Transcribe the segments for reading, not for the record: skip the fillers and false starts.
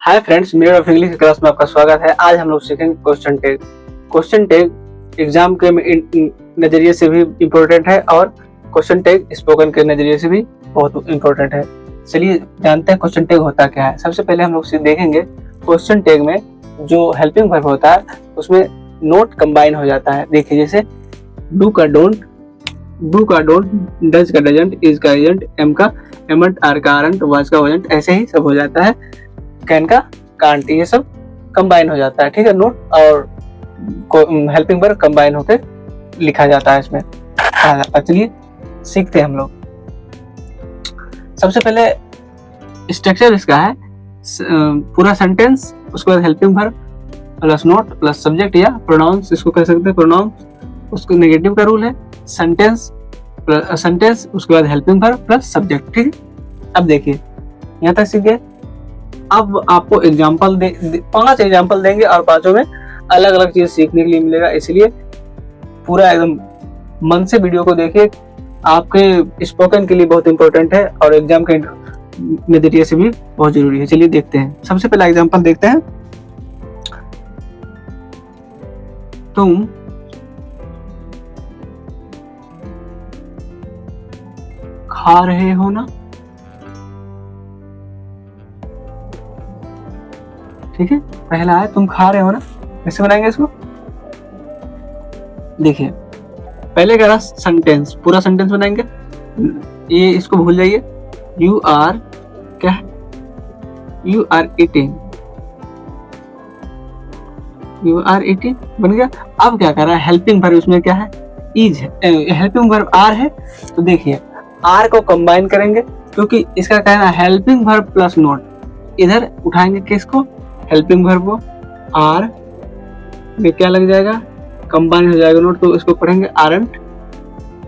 Hi friends, मेरे of English class में आपका स्वागत है। आज हम लोग सीखेंगे question tag. Question tag exam के नजरिए से भी इम्पोर्टेंट है और क्वेश्चन टैग स्पोकन के नजरिए से भी बहुत इम्पोर्टेंट है। चलिए जानते हैं क्वेश्चन टैग होता क्या है। सबसे पहले हम लोग देखेंगे क्वेश्चन टैग में जो हेल्पिंग वर्ब होता है उसमें नोट कंबाइन हो जाता है। देखिए जैसे डू का डोंट, डू का डोंट, डज का डजंट, इज का इजंट, एम का एमंट, आर का आरंट, वाज का वाजंट, ऐसे ही सब हो जाता है। कैन का कांट, ये सब कंबाइन हो जाता है। ठीक है, नोट और हेल्पिंग वर्ब कंबाइन होकर लिखा जाता है इसमें। चलिए सीखते हैं हम लोग। सबसे पहले स्ट्रक्चर इसका है पूरा सेंटेंस, उसके बाद helping verb plus note plus subject या प्रोनाउंस, इसको कह सकते हैं प्रोनाउंस। उसको नेगेटिव का रूल है सेंटेंस सेंटेंस, उसके बाद हेल्पिंग वर्ब प्लस सब्जेक्ट। ठीक है, अब देखिए यहाँ तक सीख गए। अब आपको एग्जाम्पल 5 एग्जाम्पल देंगे और पांचों में अलग अलग चीज सीखने के लिए मिलेगा, इसलिए पूरा एकदम मन से वीडियो को देखिए। आपके स्पोकन के लिए बहुत इंपॉर्टेंट है और एग्जाम के नजरिए से भी बहुत जरूरी है। चलिए देखते हैं। सबसे पहला एग्जाम्पल देखते हैं। तुम खा रहे हो ना। ठीक है, पहला है तुम खा रहे हो ना। कैसे बनाएंगे इसको? देखिए पहले क्या रहा सेंटेंस, पूरा सेंटेंस बनाएंगे। ये इसको भूल जाइए। यू आर क्या है? You are eating, you are eating बन गया। अब क्या कर रहा है हेल्पिंग वर्ब, उसमें क्या है इज है, हेल्पिंग वर्ब आर है। तो देखिए आर को कंबाइन करेंगे क्योंकि इसका कहना है हेल्पिंग वर्ब प्लस नोट। इधर उठाएंगे किसको? हेल्पिंग वर्ब को। आर में क्या लग जाएगा? कंबाइन हो जाएगा नोट, तो इसको पढ़ेंगे आरंट।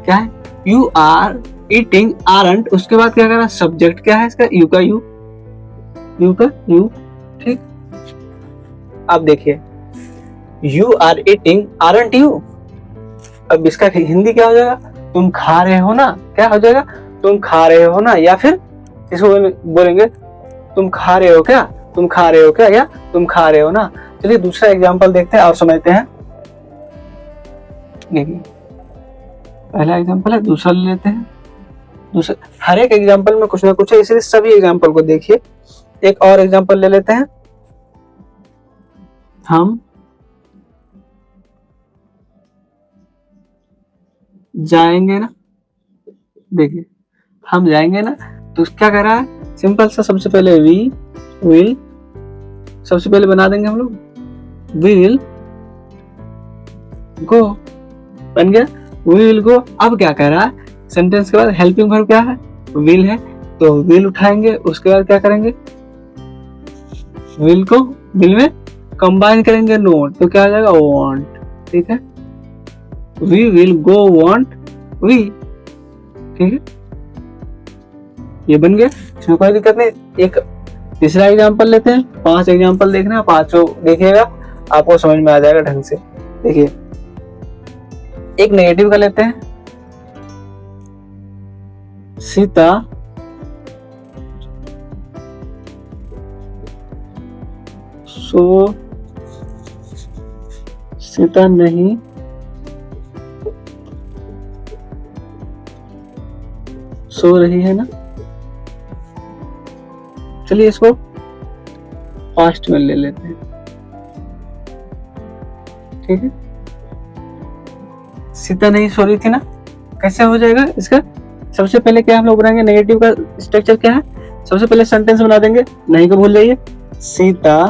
क्या है? You are eating aren't. उसके बाद क्या करा? सब्जेक्ट क्या है इसका? यू का यू, यू का यू। ठीक, अब देखिए you are eating aren't you. अब इसका हिंदी क्या हो जाएगा? तुम खा रहे हो ना। क्या हो जाएगा? तुम खा रहे हो ना, या फिर इसको बोलेंगे तुम खा रहे हो क्या, तुम खा रहे हो क्या, या तुम खा रहे हो ना। चलिए दूसरा एग्जांपल देखते हैं और समझते हैं। देखिए पहला एग्जांपल है, दूसरा ले लेते हैं। दूसरा, हर एक एग्जांपल में कुछ ना कुछ है, इसलिए सभी एग्जांपल को देखिए। एक और एग्जांपल ले लेते हैं। हम जाएंगे ना। देखिए हम जाएंगे ना, तो क्या कर रहा है? सिंपल सा, सबसे पहले वी विल, सबसे पहले बना देंगे हम लोग वी विल गो, बन गया वी विल गो। अब क्या कह रहा है? सेंटेंस के बाद हेल्पिंग वर्ब क्या है? विल है, तो विल उठाएंगे। उसके बाद क्या करेंगे? विल को विल में कंबाइन करेंगे नोट, तो क्या आ जाएगा? वांट। ठीक है, we will go won't we. ठीक है, ये बन गया, इसमें कोई दिक्कत नहीं। एक तीसरा एग्जांपल लेते हैं। 5 एग्जांपल देखना, पांचों देखिएगा, आपको समझ में आ जाएगा ढंग से। देखिए एक नेगेटिव का लेते हैं। सीता सीता नहीं सो रही है ना। चलिए इसको पास्ट में ले लेते हैं। ठीक है, सीता नहीं सो रही थी ना। कैसे हो जाएगा इसका? सबसे पहले क्या हम लोग बनाएंगे? नेगेटिव का स्ट्रक्चर क्या है? सबसे पहले सेंटेंस बना देंगे, नहीं को भूल जाइए। Sita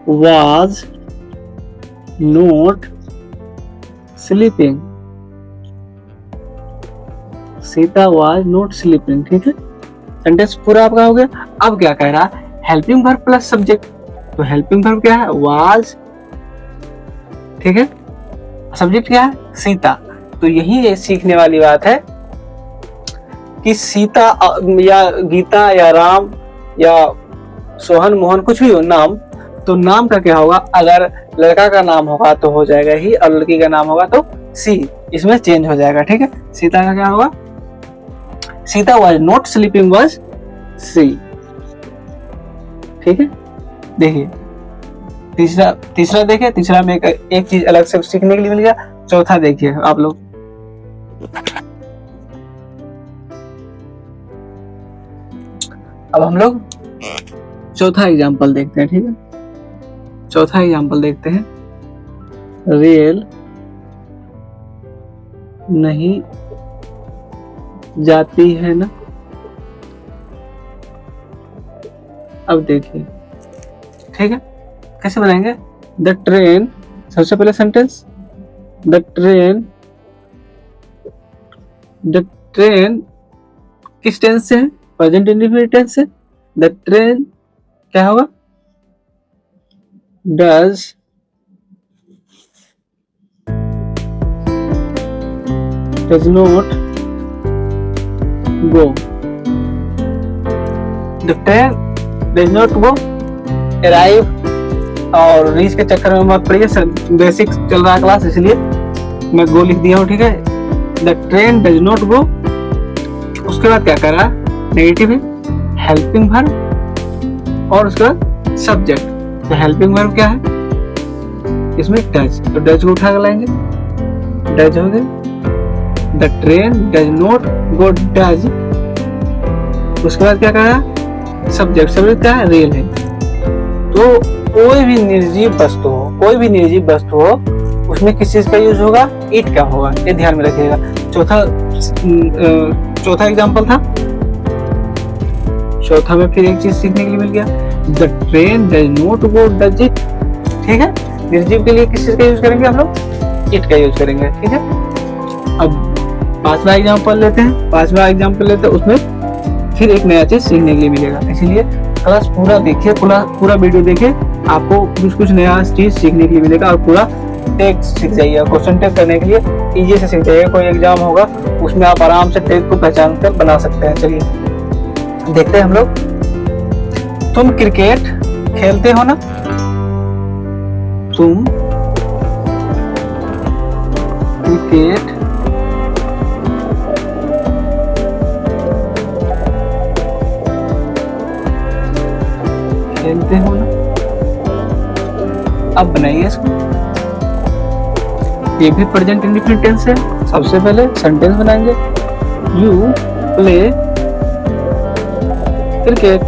was not sleeping, Sita was not sleeping. ठीक है, सेंटेंस पूरा आपका हो गया। अब क्या कह रहा है? हेल्पिंग वर्ब प्लस सब्जेक्ट, तो हेल्पिंग वर्ब क्या है? वाज। ठीक है, सब्जेक्ट क्या है? सीता। तो यही सीखने वाली बात है कि सीता या गीता या राम या सोहन मोहन कुछ भी हो नाम, तो नाम का क्या होगा? अगर लड़का का नाम होगा तो हो जाएगा ही, और लड़की का नाम होगा तो सी, इसमें चेंज हो जाएगा। ठीक है, सीता का क्या होगा? Sita was not sleeping was she. ठीक है, देखिए तीसरा देखिए, तीसरा में एक चीज अलग से सीखने के लिए मिल गया। चौथा देखिए आप लोग, अब हम लोग चौथा एग्जाम्पल देखते हैं। ठीक है, चौथा एग्जाम्पल देखते हैं। रेल नहीं जाती है ना। अब देखिए, ठीक है, कैसे बनाएंगे? द ट्रेन, सबसे पहले सेंटेंस, द ट्रेन किस टेंस से है? प्रेजेंट इंडेफिनिट टेंस से। द ट्रेन क्या होगा? Does not go. The train does not go. Arrive और रीच के चक्कर में मत पड़िए, बेसिक चल रहा है क्लास, इसलिए मैं गो लिख दिया हूँ। ठीक है, the train does not go. उसके बाद क्या करा? नेगेटिव है, हेल्पिंग वर्ब और उसके बाद सब्जेक्ट। तो हेल्पिंग वर्ब क्या है इसमें? डज। तो डज को उठा कर लाएंगे, डज हो गए। The train does not go, does. उसके बाद क्या करा? सब्जेक्ट। सब्जेक्ट क्या है? रेल है। तो कोई भी निर्जीव वस्तु हो, कोई भी निर्जीव वस्तु हो, उसमें किस चीज का यूज होगा? इट का होगा, ये ध्यान में रखिएगा। चौथा एग्जांपल था। चौथा में फिर एक चीज सीखने के लिए मिल गया, the train does not go, does it. ठीक है, निर्जीव के लिए किस चीज का यूज करेंगे हम लोग? इट का यूज करेंगे। ठीक है, अब पांचवा एग्जांपल लेते हैं। उसमें फिर एक नया चीज सीखने के लिए मिलेगा, इसीलिए क्लास पूरा देखिए, पूरा वीडियो देखिए, आपको कुछ नया चीज सीखने के लिए मिलेगा। और पूरा टेक सीख जाइए, क्वेश्चन टेक करने के लिए इजी से सीख जाइए। कोई एग्जाम होगा उसमें आप आराम से टेक को पहचान कर बना सकते हैं। चलिए देखते हैं हम लोग। तुम क्रिकेट खेलते हो ना? तुम क्रिकेट खेलते हो ना? अब बनाइए इसको। ये भी प्रेजेंट इंडेफिनिट टेंस है। सबसे पहले सेंटेंस बनाएंगे, यू प्ले क्रिकेट।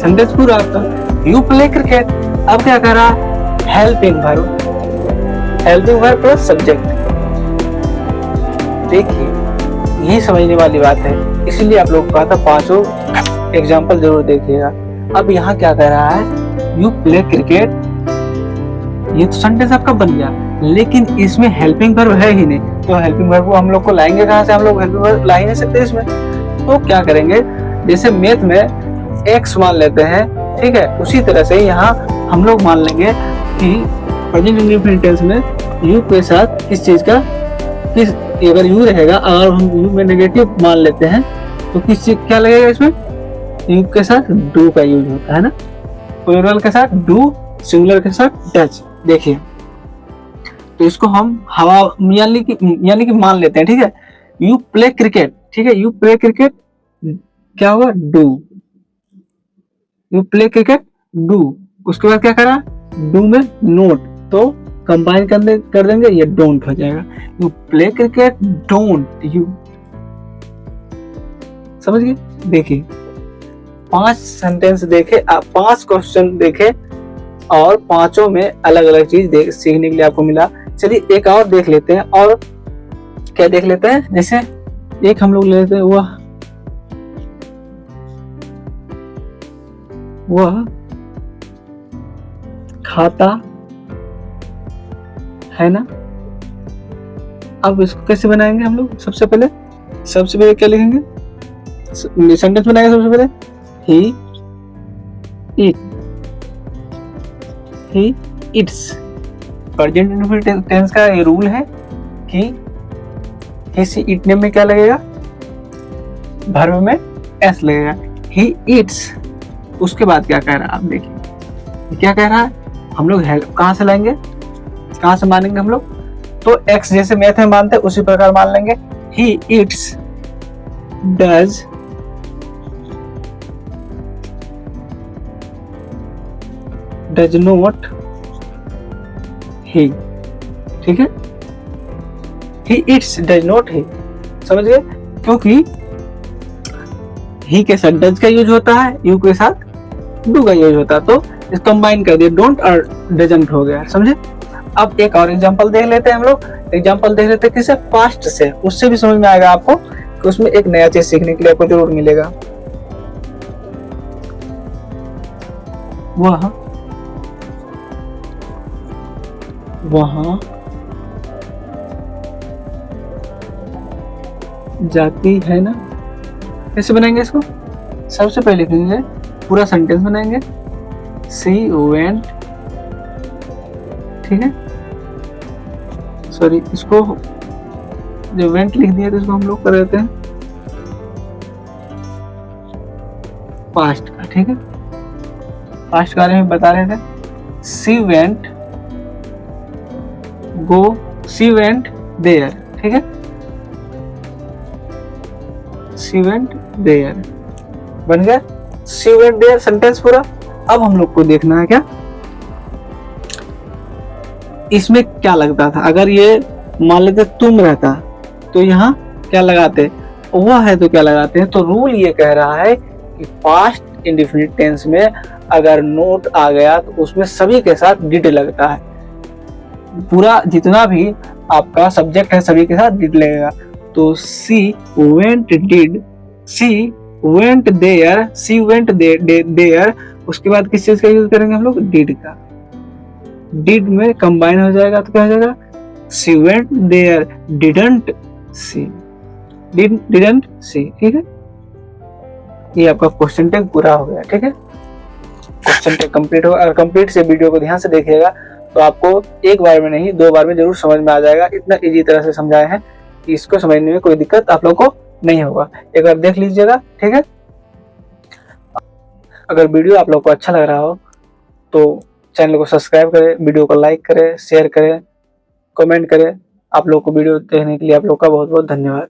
सेंटेंस पूरा आपका, यू प्ले क्रिकेट। अब क्या करा? Helping verb plus subject. देखिए, यही समझने वाली बात है, इसीलिए आप लोग को कहा था पांचों एग्जाम्पल जरूर देखिएगा। अब यहाँ क्या कह रहा है? You play cricket. ये तो सेंटेंस आपका बन गया, लेकिन इसमें हेल्पिंग वर्ब है ही नहीं। तो हेल्पिंग वर्ब को हम लोग को लाएंगे कहाँ से? हम लोग हेल्पिंग वर्ब ला ही नहीं सकते इसमें। तो क्या करेंगे? जैसे मैथ में एक्स मान लेते हैं, ठीक है, उसी तरह से यहाँ हम लोग मान लेंगे कि प्रेजेंट इंडेफिनिट टेंस में यू के साथ किस चीज का, किस, अगर यू रहेगा, अगर हम यू में नेगेटिव मान लेते हैं तो किस चीज क्या लगेगा इसमें? यू के साथ डू का यूज होता है ना, प्लूरल के साथ डू, सिंगुलर के साथ डज। देखिए, तो इसको हम हवा यानी कि मान लेते हैं। ठीक है, यू प्ले क्रिकेट। ठीक है, यू प्ले क्रिकेट क्या हुआ? Do. You play cricket do. उसके बाद क्या करा? डू में नोट, तो कंबाइन कर देंगे, ये डोंट हो जाएगा। You play cricket don't you. समझ गए? देखिए, 5 सेंटेंस देखे, 5 क्वेश्चन देखे और पांचों में अलग अलग चीज सीखने के लिए आपको मिला। चलिए एक और देख लेते हैं। और क्या देख लेते हैं? जैसे एक हम लोग ले लेते हैं, वह खाता है ना। अब इसको कैसे बनाएंगे हम लोग? सबसे पहले क्या लिखेंगे? सेंटेंस बनाएंगे। सबसे पहले ही इट्स। प्रेजेंट इंडेफिनिट टेंस का ये रूल है कि किसी इट नेम में क्या लगेगा? वर्ब में एस लगेगा। ही इट्स। उसके बाद क्या कह रहा है? आप देखिए क्या कह रहा है। हम लोग कहाँ से लाएंगे, कहाँ से मानेंगे हम लोग? तो एक्स जैसे मैथ में मानते हैं उसी प्रकार मान लेंगे। ही इट्स डज नॉट ही, ठीक है, ही इट्स डज नॉट ही, समझ गए, क्योंकि ही के साथ डज का यूज होता है, यू के साथ डू का यूज होता है, तो इस कंबाइन कर दिए, डोंट और डजंट हो गया, समझे। अब एक और एग्जांपल देख लेते हैं हम लोग, एग्जांपल देख लेते हैं किसे, पास्ट से, उससे भी समझ में आएगा आपको कि उसमें एक नया चीज सीखने के लिए आपको जरूर मिलेगा। वहां जाती है ना, कैसे बनाएंगे इसको, सबसे पहले लिखेंगे, पूरा सेंटेंस बनाएंगे, सी वेंट, ठीक है, सॉरी इसको जो वेंट लिख दिया तो इसको हम लोग कर देते हैं पास्ट का, ठीक है, पास्ट के बारे में बता रहे थे, she went go, she went there, ठीक है, सी वेंट देयर बन गया, सी वेंट देयर सेंटेंस पूरा। अब हम लोग को देखना है क्या, इसमें क्या लगता था, अगर ये मान लेते तुम रहता तो यहाँ क्या लगाते, वह है तो क्या लगाते हैं, तो रूल ये कह रहा है कि पास्ट इंडेफिनिट टेंस में अगर नोट आ गया तो उसमें सभी के साथ डिड लगता है, पूरा जितना भी आपका सब्जेक्ट है सभी के साथ डिड लगेगा, तो she went did, she went there, she went there, उसके बाद किस चीज का यूज करेंगे हम लोग, डिड का, डिड में कंबाइन हो जाएगा तो क्या हो जाएगा, she went there didn't she, didn't she, ठीक है, ये आपका क्वेश्चन टैग पूरा हो गया, ठीक है, क्वेश्चन टैग कंप्लीट होगा। अगर कंप्लीट से वीडियो को ध्यान से देखिएगा तो आपको एक बार में नहीं 2 बार में जरूर समझ में आ जाएगा, इतना इजी तरह से समझाए हैं कि इसको समझने में कोई दिक्कत आप लोग को नहीं होगा, एक बार देख लीजिएगा, ठीक है। अगर वीडियो आप लोग को अच्छा लग रहा हो तो चैनल को सब्सक्राइब करें, वीडियो को लाइक करें, शेयर करें, कमेंट करें। आप लोग को वीडियो देखने के लिए आप लोग का बहुत बहुत धन्यवाद।